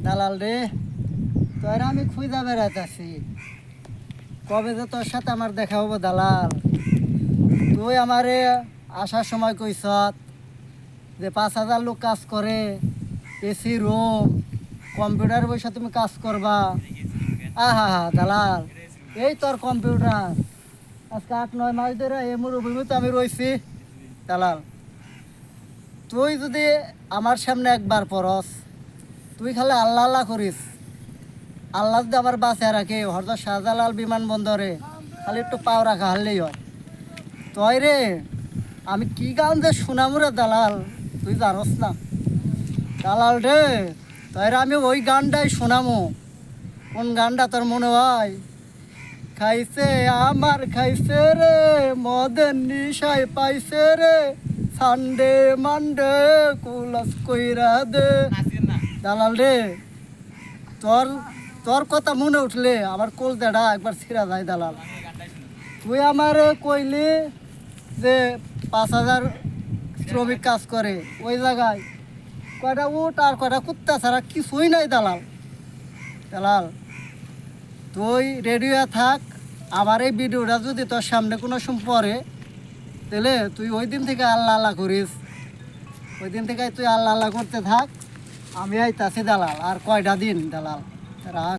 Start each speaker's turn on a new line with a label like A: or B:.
A: দালাল রে, তোর আমি খুঁজা বেড়াইতেছি কবে যে তোর সাথে আমার দেখা হবো। দালাল, তুই আমারে আসার সময় কইস যে 5,000 লোক কাজ করে, এসি রুম, কম্পিউটার বসে তুমি কাজ করবা। আহা হা দালাল, এই তোর কম্পিউটার আজকে 8-9 মাস ধরে এই মরুভূমিতে আমি রয়েছি। দালাল, তুই যদি আমার সামনে একবার পরস, তুই খালি আল্লাহ আল্লাহ করিস, আল্লাহ যদি আবার বাঁচে রাখে হরদর শাহজালাল বিমানবন্দরে খালি একটু পাও রাখা হারলেই হয়। তই রে, আমি কি গান যে শুনামু রে দালাল, তুই জানস না। দালাল রে, তইরে আমি ওই গানটাই শোনামু। কোন গানটা তোর মনে হয়? খাইছে আমার খাইছে রে, মদের নিশায় পাইছে রে, সানডে মানডে কুলাস কইরা দে। দালাল রে, তোর তোর কথা মনে উঠলে আমার কলজাটা একবার ছিঁড়া যায়। দালাল, তুই আমার কইলি যে 5,000 শ্রমিক কাজ করে ওই জায়গায়, কয়টা উট আর কয়টা কুত্তা ছাড়া কিছুই নাই। দালাল দালাল, তুই রেডিও থাক। আমার এই ভিডিওটা যদি তোর সামনে কোনো সময় পড়ে, তাহলে তুই ওই দিন থেকে আল্লাহ আল্লাহ করিস। ওই দিন থেকে তুই আল্লাহ আল্লাহ করতে থাক। আমি আইতাছি দালাল, আর কয়টা দিন। দালাল রাখ।